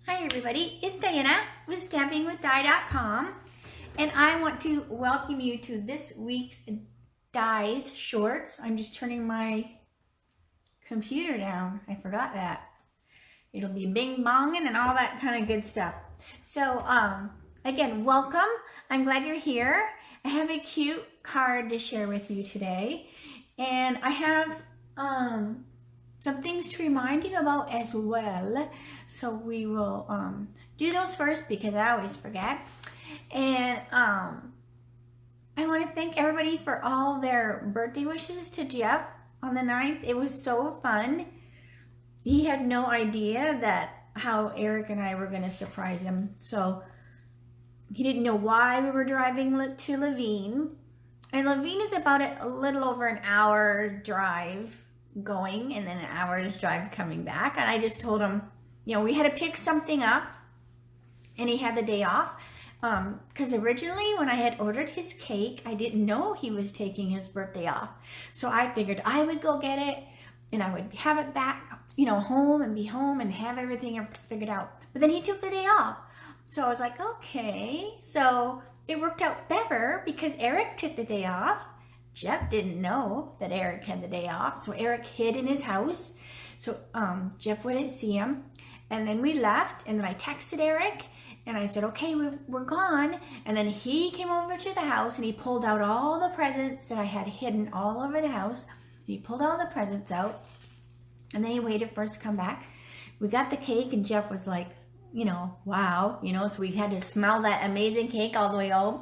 Hi everybody, it's Diana with StampingWithDie.com, and I want to welcome you to this week's Dies Shorts. I'm just turning my computer down. I forgot that. It'll be bing bonging and all that kind of good stuff. So again, welcome. I'm glad you're here. I have a cute card to share with you today, and I have some things to remind you about as well. So we will do those first because I always forget. And I want to thank everybody for all their birthday wishes to Jeff on the 9th. It was so fun. He had no idea that how Eric and I were going to surprise him. So he didn't know why we were driving to Levine. And Levine is about a little over an hour drive going and then an hour's drive coming back. And I just told him, you know, we had to pick something up and he had the day off. Because originally when I had ordered his cake, I didn't know he was taking his birthday off. So I figured I would go get it and I would have it back, you know, home and be home and have everything figured out. But then he took the day off. So I was like, okay. So it worked out better because Eric took the day off. Jeff didn't know that Eric had the day off, so Eric hid in his house, so Jeff wouldn't see him. And then we left, and then I texted Eric, and I said, okay, we're gone. And then he came over to the house, and he pulled out all the presents that I had hidden all over the house. He pulled all the presents out, and then he waited for us to come back. We got the cake, and Jeff was like, you know, wow, you know, so we had to smell that amazing cake all the way home.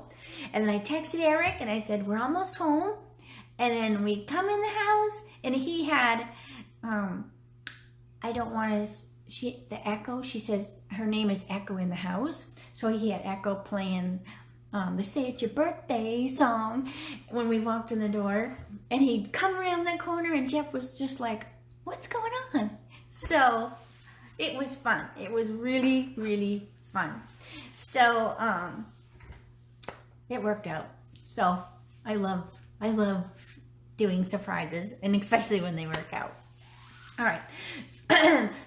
And then I texted Eric and I said, we're almost home. And then we come in the house and he had, I don't want to, the Echo, she says her name is Echo in the house. So he had Echo playing the Say It's Your Birthday song when we walked in the door. And he'd come around the corner and Jeff was just like, what's going on? So it was fun. It was really, really fun. So, it worked out. So I love doing surprises, and especially when they work out. All right.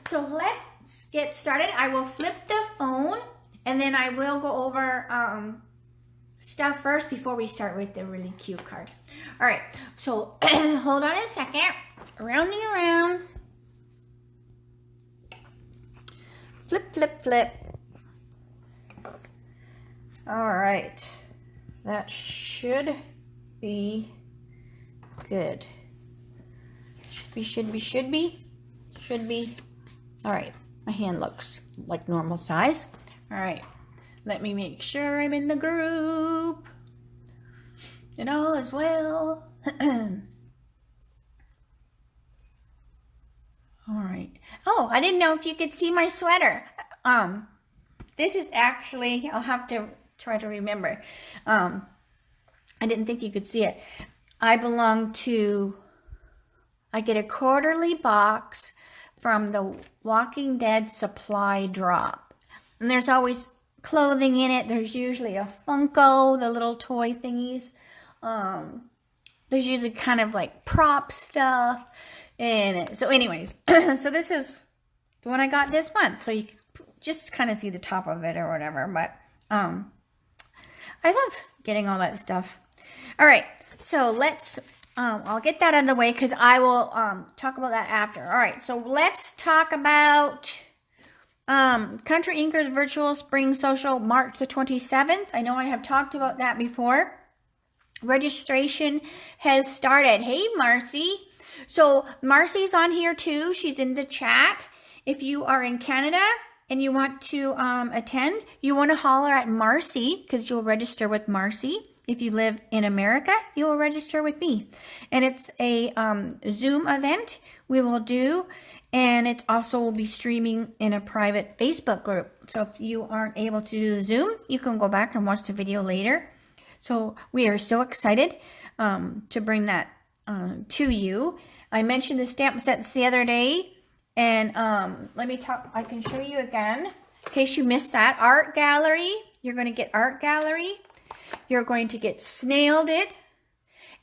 So let's get started. I will flip the phone and then I will go over stuff first before we start with the really cute card. All right. So hold on a second. Rounding around. Flip, flip, flip. All right. That should be good. Should be. All right. My hand looks like normal size. All right. Let me make sure I'm in the group. And all is well. All right. Oh, I didn't know if you could see my sweater. This is actually, I'll have to try to remember. I didn't think you could see it. I get a quarterly box from the Walking Dead supply drop. And there's always clothing in it. There's usually a Funko, the little toy thingies. There's usually kind of like prop stuff in it. So anyways, so this is the one I got this month. So you can just kind of see the top of it or whatever. But I love getting all that stuff. All right, so let's, I'll get that out of the way because I will talk about that after. All right, so let's talk about Country Inkers Virtual Spring Social, March the 27th. I know I have talked about that before. Registration has started. Hey, Marcy. So Marcy's on here too. She's in the chat. If you are in Canada and you want to attend, you want to holler at Marcy because you'll register with Marcy. If you live in America, you will register with me. And it's a Zoom event we will do, and it also will be streaming in a private Facebook group. So if you aren't able to do Zoom, you can go back and watch the video later. So we are so excited to bring that to you. I mentioned the stamp sets the other day. And let me talk, I can show you again, in case you missed that. Art Gallery, you're going to get Art Gallery. You're going to get Snailed It.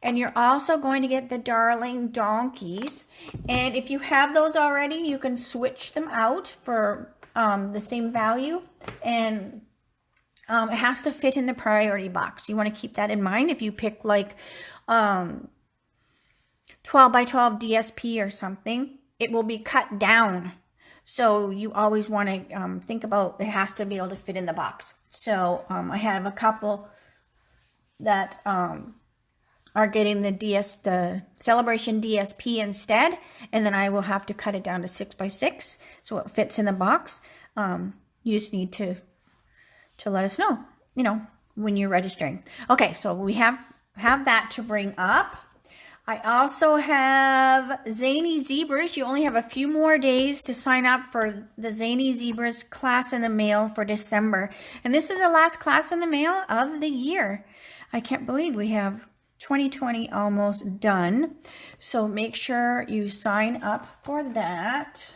And you're also going to get the Darling Donkeys. And if you have those already, you can switch them out for the same value, and it has to fit in the priority box. You want to keep that in mind. If you pick like 12 by 12 DSP or something, it will be cut down. So you always want to think about it has to be able to fit in the box. So I have a couple that are getting the Sale-A-Bration DSP instead, and then I will have to cut it down to 6 by 6 so it fits in the box. You just need to let us know, when you're registering. Okay, so we have that to bring up. I also have Zany Zebras. You only have a few more days to sign up for the Zany Zebras class in the mail for December. And this is the last class in the mail of the year. I can't believe we have 2020 almost done. So make sure you sign up for that.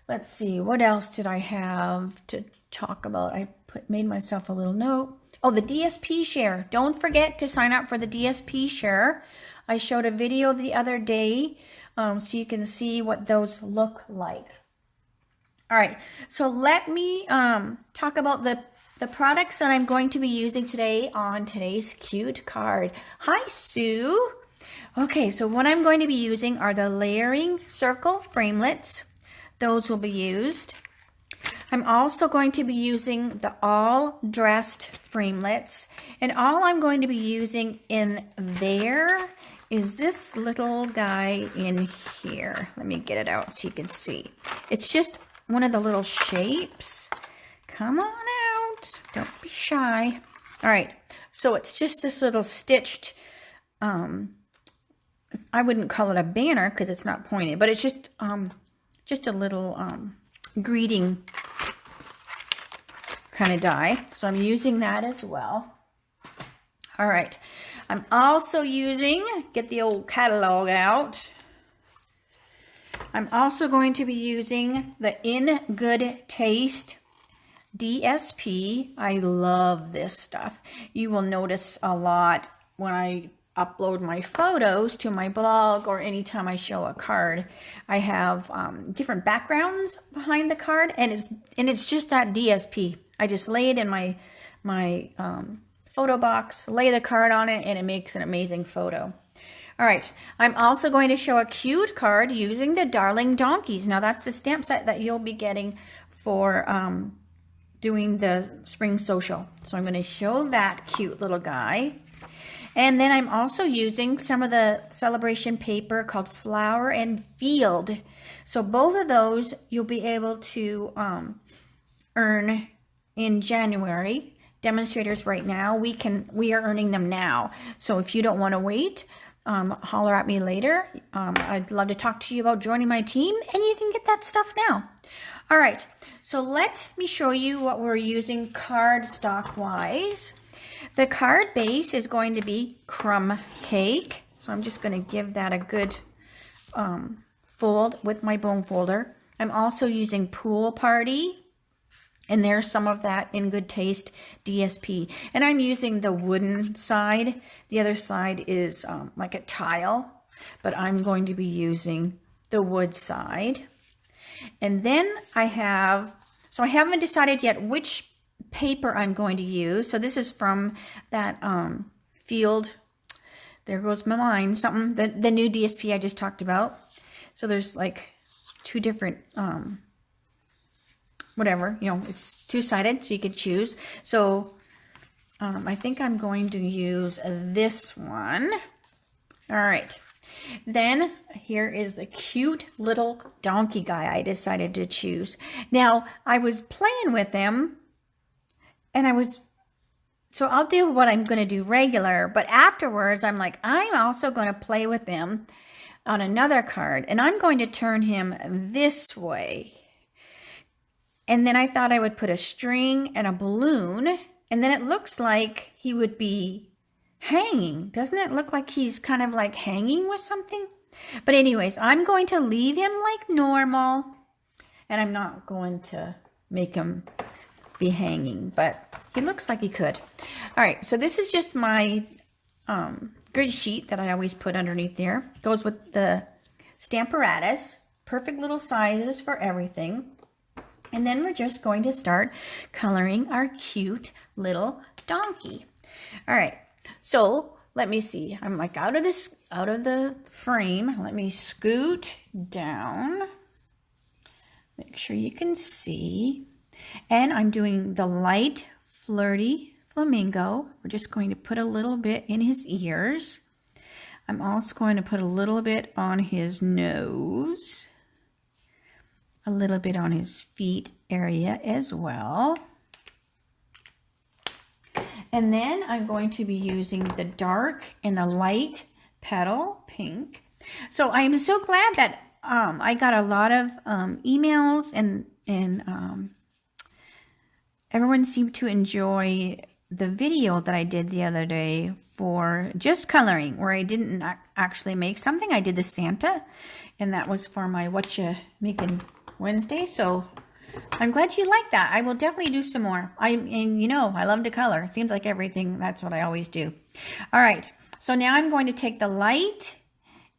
Let's see, what else did I have to talk about? I made myself a little note. Oh, the DSP share. Don't forget to sign up for the DSP share. I showed a video the other day so you can see what those look like. All right, so let me talk about the products that I'm going to be using today on today's cute card. Hi, Sue. Okay, so what I'm going to be using are the layering circle framelits. Those will be used. I'm also going to be using the all dressed framelits, and all I'm going to be using in there is this little guy in here. Let me get it out so you can see. It's just one of the little shapes. Come on out. Don't be shy. All right. So it's just this little stitched, I wouldn't call it a banner because it's not pointed, but it's just a little greeting kind of die. So I'm using that as well. All right. I'm also using, get the old catalog out. I'm also going to be using the In Good Taste DSP. I love this stuff. You will notice a lot when I upload my photos to my blog or anytime I show a card. I have different backgrounds behind the card, and it's just that DSP. I just lay it in my photo box, lay the card on it, and it makes an amazing photo. All right, I'm also going to show a cute card using the Darling Donkeys. Now that's the stamp set that you'll be getting for doing the spring social. So I'm going to show that cute little guy. And then I'm also using some of the Sale-A-Bration paper called Flower and Field. So both of those you'll be able to earn in January. Demonstrators right now, we are earning them now. So if you don't want to wait, holler at me later. I'd love to talk to you about joining my team, and you can get that stuff now. All right, so let me show you what we're using cardstock wise. The card base is going to be crumb cake. So I'm just going to give that a good fold with my bone folder. I'm also using Pool Party. And there's some of that In Good Taste DSP. And I'm using the wooden side. The other side is like a tile. But I'm going to be using the wood side. And then I haven't decided yet which paper I'm going to use. So this is from that Field, there goes my mind, something, the new DSP I just talked about. So there's like two different whatever, it's two-sided, so you could choose. So I think I'm going to use this one. All right. Then here is the cute little donkey guy I decided to choose. Now, I was playing with him, and so I'll do what I'm going to do regular, but afterwards I'm like, I'm also going to play with him on another card, and I'm going to turn him this way. And then I thought I would put a string and a balloon, and then it looks like he would be hanging. Doesn't it look like he's kind of like hanging with something? But anyways, I'm going to leave him like normal, and I'm not going to make him be hanging, but he looks like he could. All right, so this is just my grid sheet that I always put underneath there. Goes with the Stamparatus. Perfect little sizes for everything. And then we're just going to start coloring our cute little donkey. All right, so let me see. I'm like out of the frame. Let me scoot down. Make sure you can see. And I'm doing the light flirty flamingo. We're just going to put a little bit in his ears. I'm also going to put a little bit on his nose, a little bit on his feet area as well. And then I'm going to be using the dark and the light petal pink. So I'm so glad that I got a lot of emails and everyone seemed to enjoy the video that I did the other day for just coloring, where I didn't actually make something. I did the Santa, and that was for my What You Making Wednesday. So I'm glad you like that. I will definitely do some more. And you know, I love to color. Seems like everything, that's what I always do. All right, so now I'm going to take the light,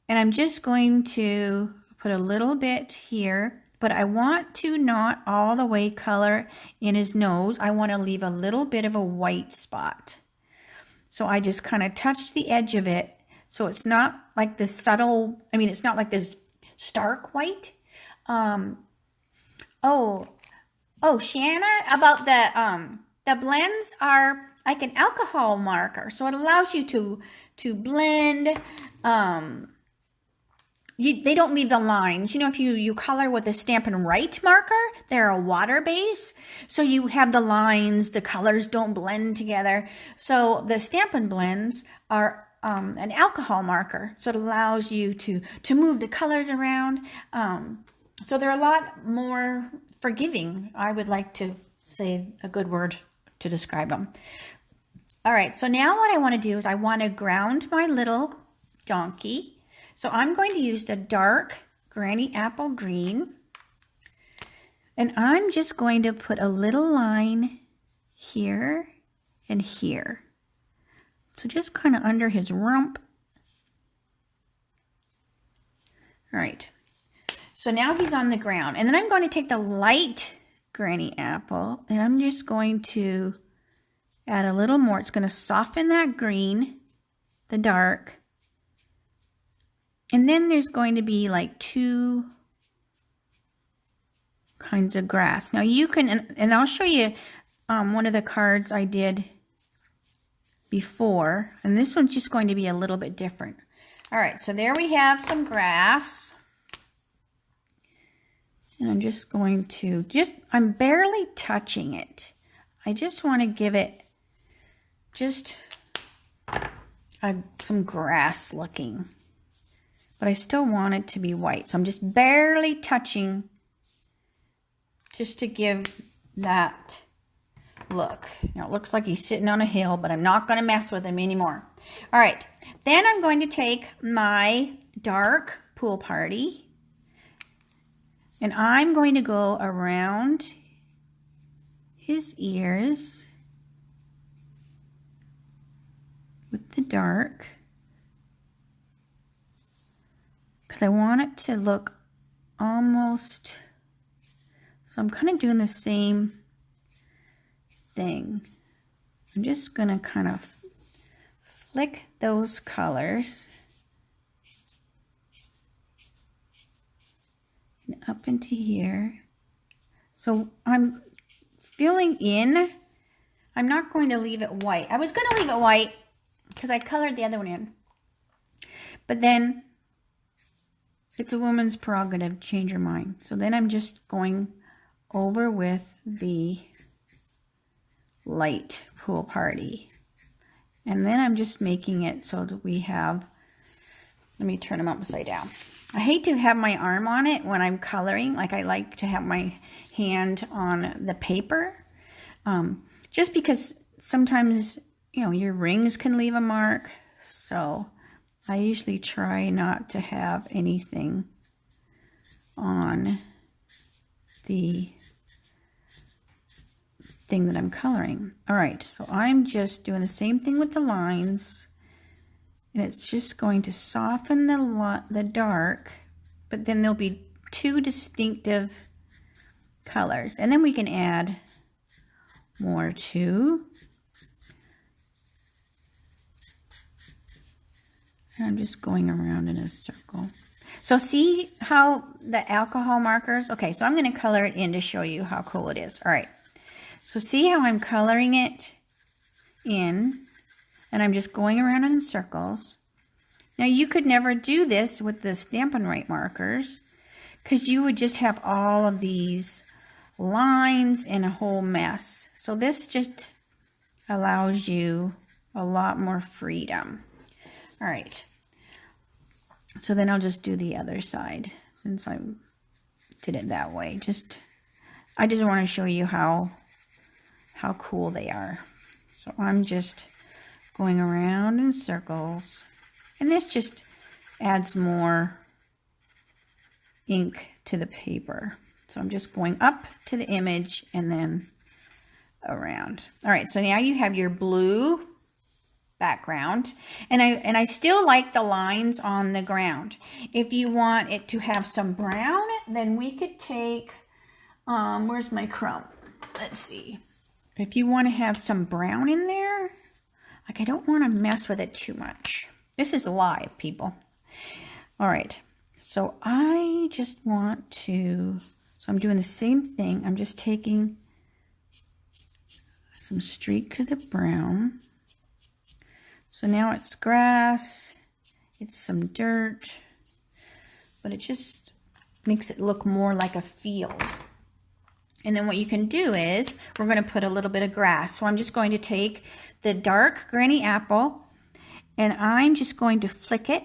and I'm just going to put a little bit here. But I want to not all the way color in his nose. I want to leave a little bit of a white spot. So I just kind of touch the edge of it. So it's not like this subtle, I mean, it's not like this stark white. Oh, Shanna, about the blends are like an alcohol marker. So it allows you to blend, they don't leave the lines. You know, if you color with a Stampin' Right marker, they're a water base. So you have the lines, the colors don't blend together. So the Stampin' blends are an alcohol marker. So it allows you to move the colors around. So they're a lot more forgiving. I would like to say a good word to describe them. All right, so now what I want to do is I want to ground my little donkey. So I'm going to use the dark Granny Apple Green, and I'm just going to put a little line here and here. So just kind of under his rump. All right, so now he's on the ground, and then I'm going to take the light Granny Apple, and I'm just going to add a little more. It's going to soften that green, the dark. And then there's going to be like two kinds of grass. Now you can, and I'll show you one of the cards I did before. And this one's just going to be a little bit different. All right, so there we have some grass. And I'm just going to, I'm barely touching it. I just want to give it just some grass looking. But I still want it to be white. So I'm just barely touching just to give that look. Now it looks like he's sitting on a hill, but I'm not going to mess with him anymore. All right, then I'm going to take my dark Pool Party, and I'm going to go around his ears with the dark, because I want it to look almost, so I'm kind of doing the same thing. I'm just going to kind of flick those colors and up into here. So I'm filling in. I'm not going to leave it white. I was going to leave it white because I colored the other one in. But then it's a woman's prerogative to change her mind. So then I'm just going over with the light Pool Party. And then I'm just making it so that we have, let me turn them upside down. I hate to have my arm on it when I'm coloring. Like I like to have my hand on the paper. Just because sometimes, you know, your rings can leave a mark. So I usually try not to have anything on the thing that I'm coloring. All right, so I'm just doing the same thing with the lines, and it's just going to soften the dark, but then there'll be two distinctive colors. And then we can add more too. And I'm just going around in a circle. So see how the alcohol markers, okay, so I'm going to color it in to show you how cool it is. All right, so see how I'm coloring it in, and I'm just going around in circles. Now you could never do this with the Stampin' Right markers because you would just have all of these lines and a whole mess. So this just allows you a lot more freedom. All right. So then I'll just do the other side since I did it that way. I just want to show you how cool they are. So I'm just going around in circles, and this just adds more ink to the paper. So I'm just going up to the image and then around. All right, so now you have your blue background, and I still like the lines on the ground. If you want it to have some brown, then we could take where's my crumb? Let's see. If you want to have some brown in there, like I don't want to mess with it too much. This is live, people. All right, so I just want to, so I'm doing the same thing. I'm just taking some streak of the brown. So now it's grass, it's some dirt, but it just makes it look more like a field. And then what you can do is, we're going to put a little bit of grass. So I'm just going to take the dark granny apple, and I'm just going to flick it.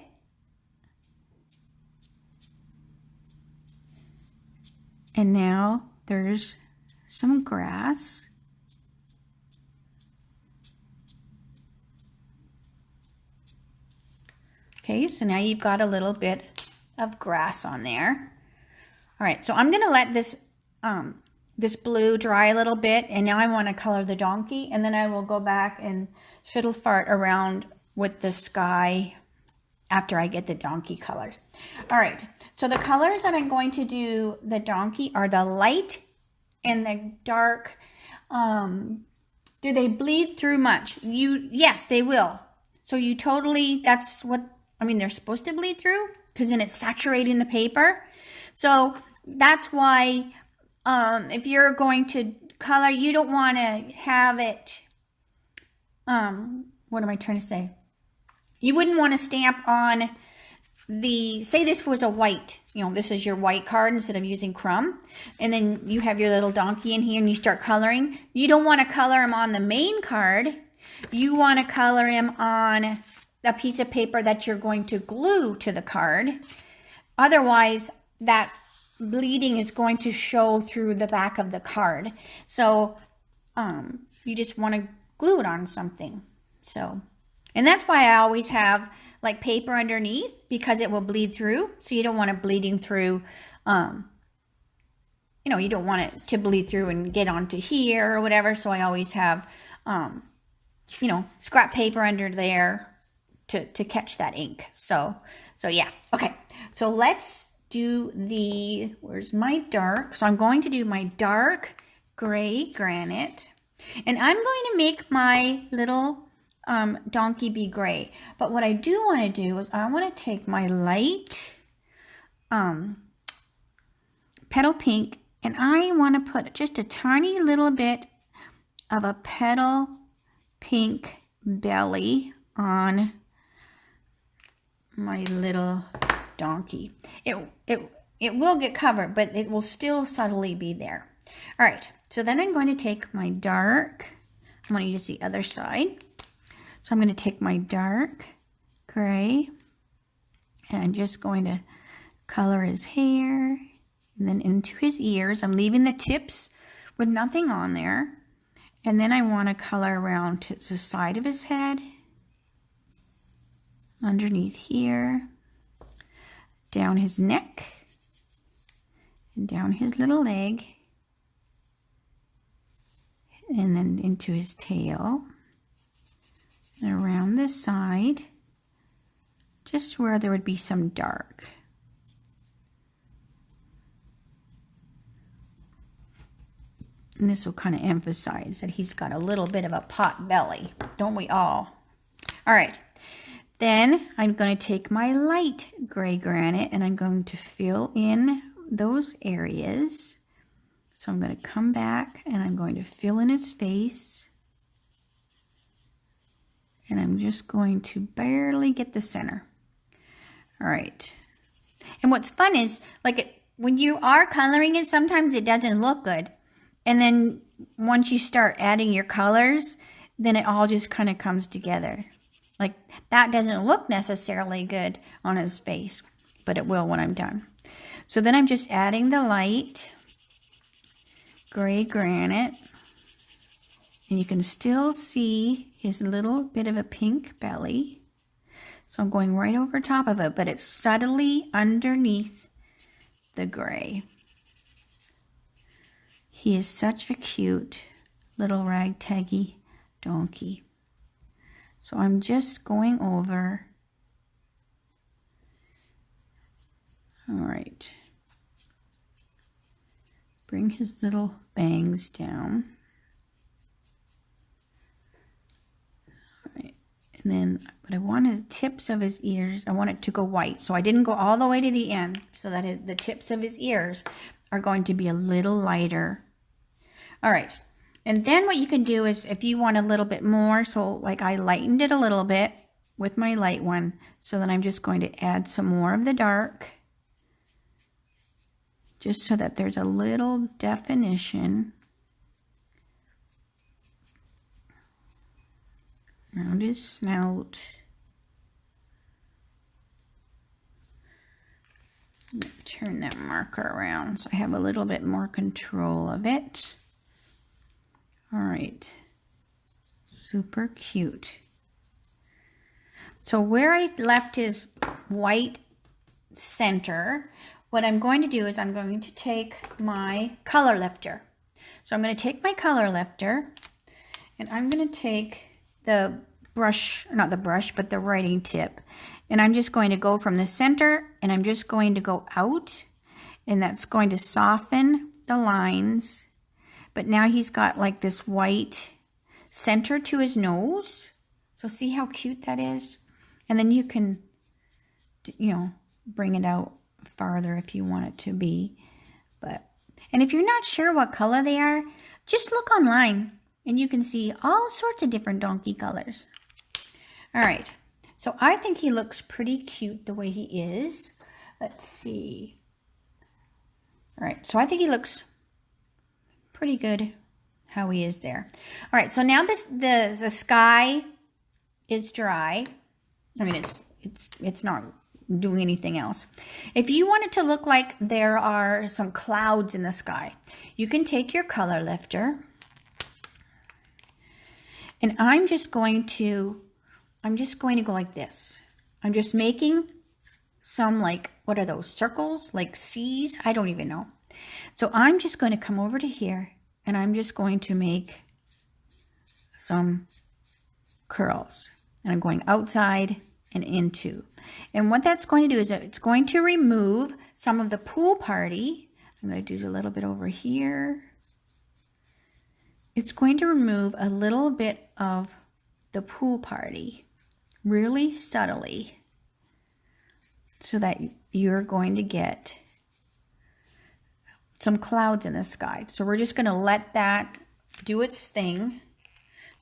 And now there's some grass. Okay, so now you've got a little bit of grass on there. All right, so I'm going to let this this blue dry a little bit, and now I want to color the donkey, and then I will go back and fiddle fart around with the sky after I get the donkey colored. All right, so the colors that I'm going to do the donkey are the light and the dark. Do they bleed through much? Yes, they will. So you totally, that's what, I mean, they're supposed to bleed through because then it's saturating the paper. So that's why if you're going to color, you don't want to have it, what am I trying to say? You wouldn't want to stamp on the, say this was a white, you know, this is your white card instead of using crumb. And then you have your little donkey in here and you start coloring. You don't want to color him on the main card. You want to color him on a piece of paper that you're going to glue to the card. Otherwise, that bleeding is going to show through the back of the card. So you just want to glue it on something. So, and that's why I always have like paper underneath, because it will bleed through. So you don't want it bleeding through, you know, you don't want it to bleed through and get onto here or whatever. So I always have, you know, scrap paper under there to catch that ink. So yeah. Okay. So let's do the, where's my dark? So I'm going to do my dark gray granite, and I'm going to make my little donkey be gray. But what I do want to do is I want to take my light petal pink, and I want to put just a tiny little bit of a petal pink belly on my little donkey. It will get covered, but it will still subtly be there. All right, so then I'm going to take my dark, I'm going to use the other side. So I'm going to take my dark gray, and I'm just going to color his hair, and then into his ears. I'm leaving the tips with nothing on there. And then I want to color around to the side of his head, underneath here, down his neck, and down his little leg, and then into his tail, and around this side, just where there would be some dark. And this will kind of emphasize that he's got a little bit of a pot belly, don't we all? All right, then I'm going to take my light gray granite and I'm going to fill in those areas. So I'm going to come back and I'm going to fill in his face. And I'm just going to barely get the center. All right. And what's fun is, like, when you are coloring it, sometimes it doesn't look good. And then once you start adding your colors, then it all just kind of comes together. Like, that doesn't look necessarily good on his face, but it will when I'm done. So then I'm just adding the light gray granite. And you can still see his little bit of a pink belly. So I'm going right over top of it, but it's subtly underneath the gray. He is such a cute little ragtaggy donkey. So I'm just going over. All right. Bring his little bangs down. All right. And then, but I wanted the tips of his ears, I want it to go white. So I didn't go all the way to the end, so that the tips of his ears are going to be a little lighter. All right. And then what you can do is, if you want a little bit more, so like I lightened it a little bit with my light one, so then I'm just going to add some more of the dark, just so that there's a little definition around his snout. Turn that marker around so I have a little bit more control of it. All right, super cute. So where I left his white center, what I'm going to do is I'm going to take my color lifter. So I'm going to take my color lifter and I'm going to take the brush, not the brush, but the writing tip. And I'm just going to go from the center and I'm just going to go out, and that's going to soften the lines. But now he's got like this white center to his nose. So see how cute that is? And then you can, you know, bring it out farther if you want it to be. And if you're not sure what color they are, just look online and you can see all sorts of different donkey colors. All right, so I think he looks pretty cute the way he is. Let's see. All right, so I think he looks pretty good how he is there. All right, so now the sky is dry. I mean, it's not doing anything else. If you want it to look like there are some clouds in the sky, you can take your color lifter, and I'm just going to go like this. I'm just making some, like, what are those, circles, like C's? I don't even know. So I'm just going to come over to here and I'm just going to make some curls, and I'm going outside and into. And what that's going to do is it's going to remove some of the pool party. I'm going to do a little bit over here. It's going to remove a little bit of the pool party really subtly, so that you're going to get some clouds in the sky. So we're just going to let that do its thing.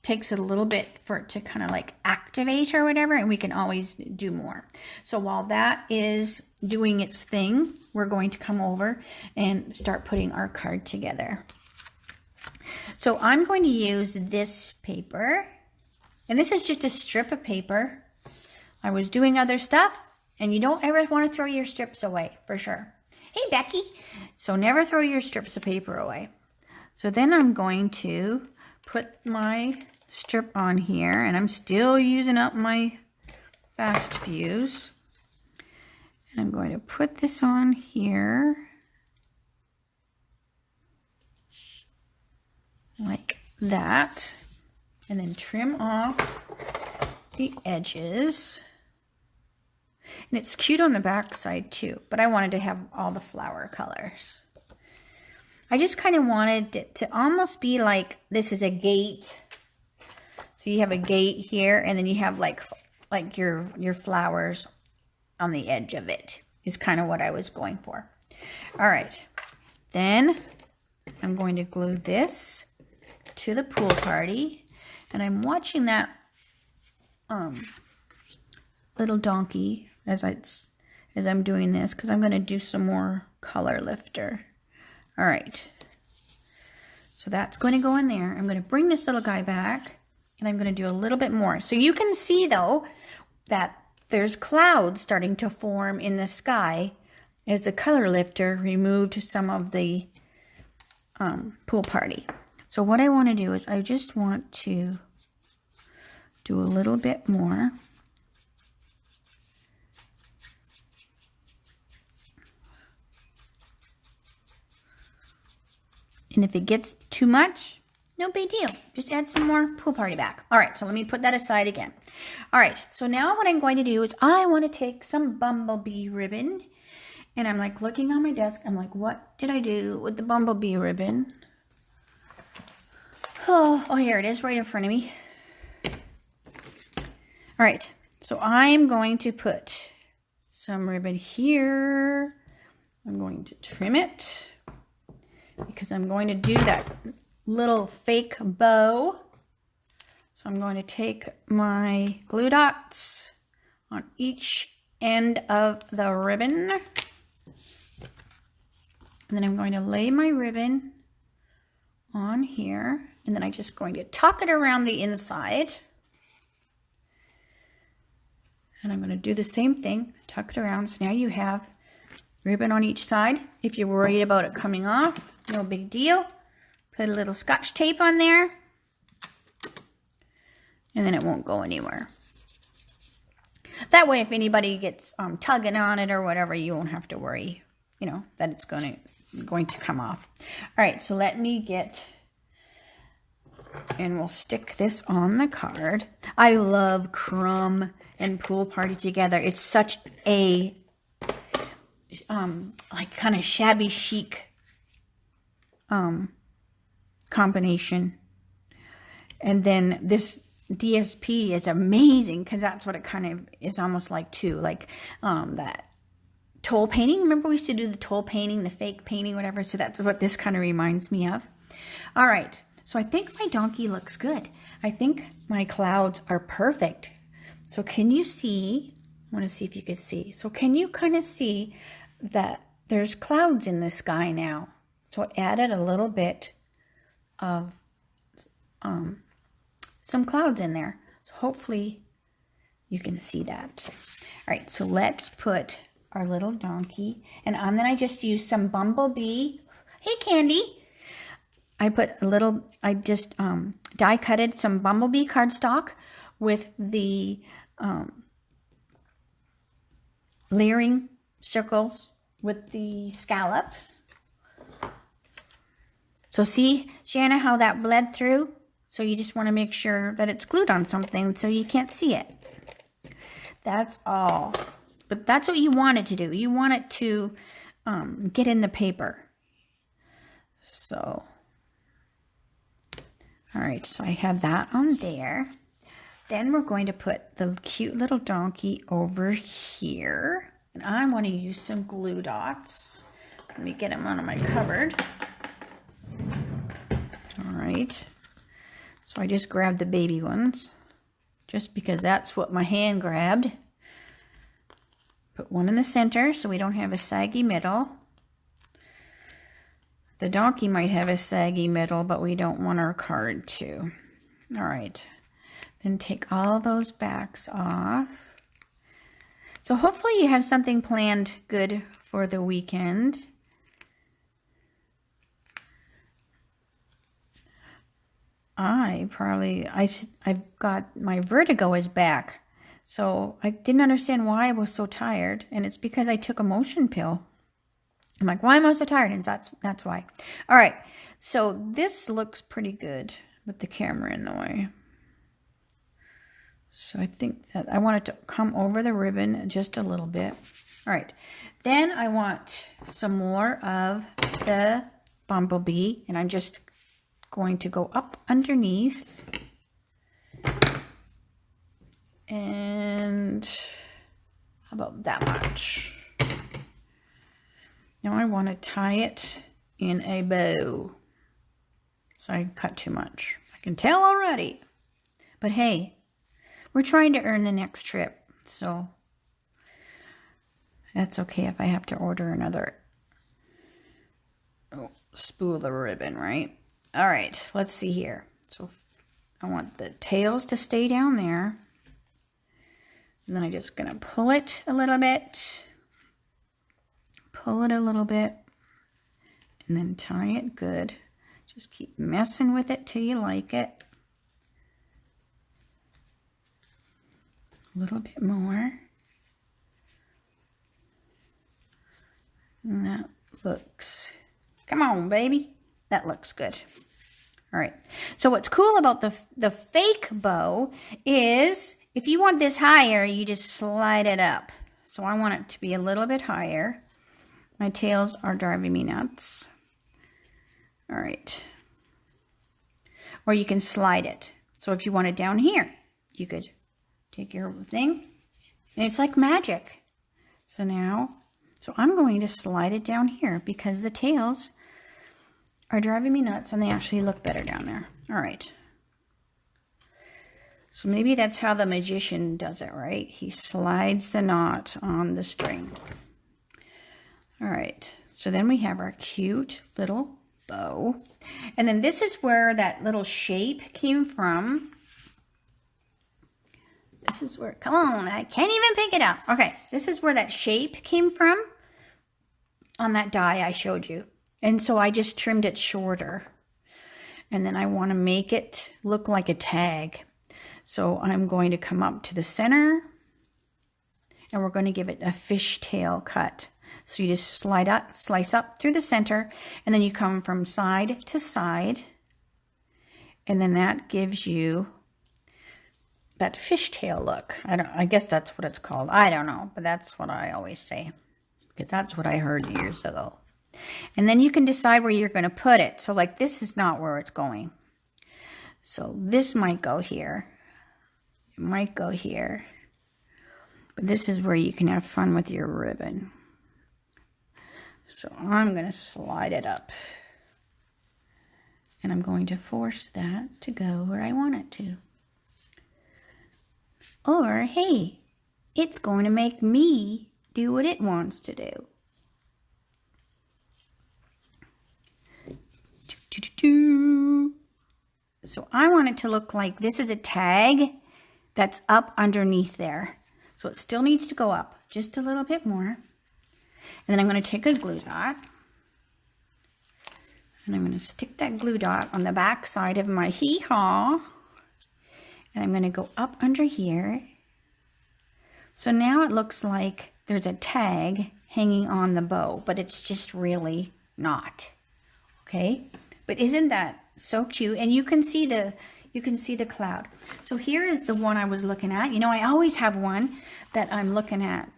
Takes a little bit for it to kind of like activate or whatever, and we can always do more. So while that is doing its thing, we're going to come over and start putting our card together. So I'm going to use this paper, and this is just a strip of paper. I was doing other stuff, and you don't ever want to throw your strips away, for sure. Hey, Becky. So never throw your strips of paper away. So then I'm going to put my strip on here, and I'm still using up my fast fuse. And I'm going to put this on here like that, and then trim off the edges. And it's cute on the back side too, but I wanted to have all the flower colors. I just kind of wanted it to almost be like this is a gate. So you have a gate here, and then you have like your flowers on the edge of it is kind of what I was going for. All right, then I'm going to glue this to the pool party, and I'm watching that little donkey as I'm doing this, because I'm going to do some more color lifter. All right, so that's going to go in there. I'm going to bring this little guy back, and I'm going to do a little bit more. So you can see though that there's clouds starting to form in the sky as the color lifter removed some of the pool party. So what I want to do is I just want to do a little bit more. And if it gets too much, no big deal. Just add some more pool party back. All right, so let me put that aside again. All right, so now what I'm going to do is I want to take some bumblebee ribbon. And I'm like looking on my desk. I'm like, what did I do with the bumblebee ribbon? Oh, here it is right in front of me. All right, so I'm going to put some ribbon here. I'm going to trim it because I'm going to do that little fake bow. So I'm going to take my glue dots on each end of the ribbon. And then I'm going to lay my ribbon on here. And then I'm just going to tuck it around the inside. And I'm going to do the same thing, tuck it around. So now you have ribbon on each side. If you're worried about it coming off, no big deal. Put a little Scotch tape on there. And then it won't go anywhere. That way, if anybody gets tugging on it or whatever, you won't have to worry, you know, that it's going to come off. All right, so let me get, and we'll stick this on the card. I love crumb and pool party together. It's such a like kind of shabby chic combination. And then this DSP is amazing because that's what it kind of is almost like too, like that toll painting. Remember we used to do the toll painting, the fake painting, whatever. So that's what this kind of reminds me of. All right, so I think my donkey looks good. I think my clouds are perfect. So can you see, I want to see if you can see. So can you kind of see that there's clouds in the sky now? So I added a little bit of some clouds in there. So hopefully you can see that. All right, so let's put our little donkey. And then I just used some bumblebee. Hey, Candy. I put a little, I just die cutted some bumblebee cardstock with the layering circles with the scallop. So see, Shanna, how that bled through? So you just want to make sure that it's glued on something so you can't see it. That's all. But that's what you want it to do. You want it to get in the paper. So, all right, so I have that on there. Then we're going to put the cute little donkey over here. And I want to use some glue dots. Let me get them out of my cupboard. All right. So I just grabbed the baby ones, just because that's what my hand grabbed. Put one in the center so we don't have a saggy middle. The donkey might have a saggy middle, but we don't want our card to. All right. Then take all those backs off. So hopefully you have something planned good for the weekend. I've got my vertigo is back. So I didn't understand why I was so tired. And it's because I took a motion pill. I'm like, why am I so tired? And that's why. All right. So this looks pretty good with the camera in the way. So I think that I want it to come over the ribbon just a little bit. All right. Then I want some more of the bumblebee, and I'm just going to go up underneath. And how about that much? Now I want to tie it in a bow. So I cut too much. I can tell already. But hey, we're trying to earn the next trip. So that's okay if I have to order another spool of ribbon, right? All right, let's see here. So I want the tails to stay down there. And then I'm just going to pull it a little bit. Pull it a little bit. And then tie it good. Just keep messing with it till you like it. A little bit more. And that looks, come on, baby. That looks good. All right. So what's cool about the fake bow is if you want this higher, you just slide it up. So I want it to be a little bit higher. My tails are driving me nuts. All right. Or you can slide it. So if you want it down here, you could take your thing, and it's like magic. So now, I'm going to slide it down here because the tails are driving me nuts and they actually look better down there. All right. So maybe that's how the magician does it, right? He slides the knot on the string. All right. So then we have our cute little bow. And then this is where that little shape came from. This is where, come on, I can't even pick it up. Okay, this is where that shape came from on that die I showed you. And so I just trimmed it shorter. And then I want to make it look like a tag. So I'm going to come up to the center and we're going to give it a fishtail cut. So you just slice up through the center, and then you come from side to side, and then that gives you that fishtail look. I guess that's what it's called. I don't know, but that's what I always say because that's what I heard years ago. And then you can decide where you're going to put it. So like this is not where it's going. So this might go here. It might go here. But this is where you can have fun with your ribbon. So I'm going to slide it up. And I'm going to force that to go where I want it to. Or, hey, it's going to make me do what it wants to do. So I want it to look like this is a tag that's up underneath there. So it still needs to go up just a little bit more. And then I'm going to take a glue dot. And I'm going to stick that glue dot on the back side of my hee-haw. And I'm going to go up under here. So now it looks like there's a tag hanging on the bow, but it's just really not. Okay? But isn't that so cute? And you can see the cloud. So here is the one I was looking at. You know, I always have one that I'm looking at.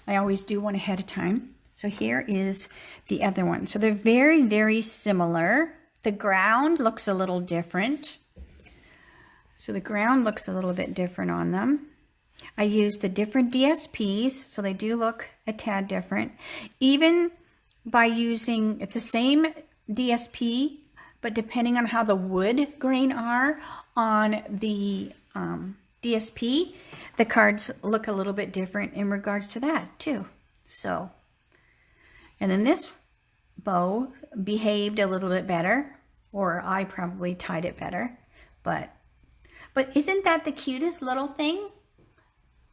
I always do one ahead of time. So here is the other one. So they're very, very similar. The ground looks a little different. So the ground looks a little bit different on them. I used the different DSPs, so they do look a tad different. Even by using, it's the same DSP, but depending on how the wood grain are on the DSP, the cards look a little bit different in regards to that too. So, and then this bow behaved a little bit better, or I probably tied it better, but isn't that the cutest little thing?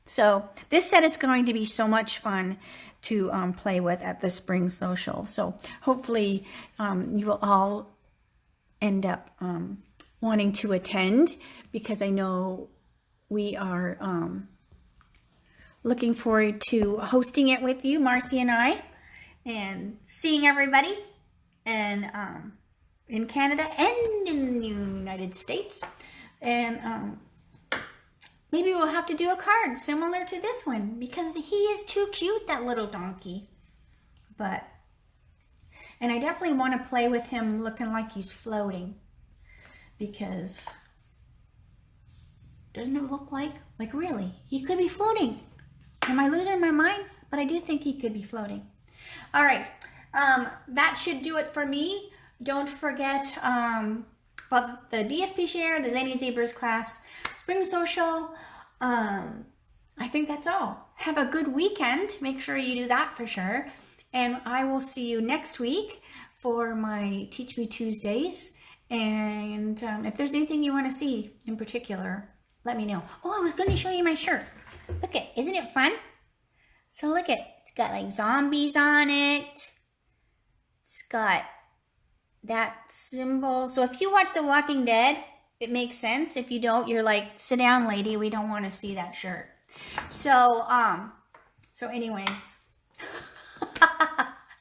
So this set is going to be so much fun to play with at the spring social. So hopefully you will all end up wanting to attend, because I know we are looking forward to hosting it with you, Marcy and I, and seeing everybody and in Canada and in the United States. And maybe we'll have to do a card similar to this one, because he is too cute, that little donkey. But And I definitely want to play with him looking like he's floating, because doesn't it look like really, he could be floating. Am I losing my mind? But I do think he could be floating. All right, that should do it for me. Don't forget about the DSP share, the Zany Zebras class, Spring Social. I think that's all. Have a good weekend. Make sure you do that for sure. And I will see you next week for my Teach Me Tuesdays. And if there's anything you want to see in particular, let me know. Oh, I was going to show you my shirt. Look it, isn't it fun? So look it, it's got like zombies on it. It's got that symbol. So if you watch The Walking Dead, it makes sense. If you don't, you're like, sit down, lady. We don't want to see that shirt. So, anyways,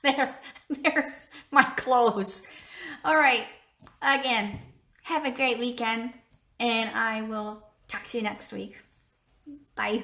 there's my clothes. All right. Again, have a great weekend, and I will talk to you next week. Bye.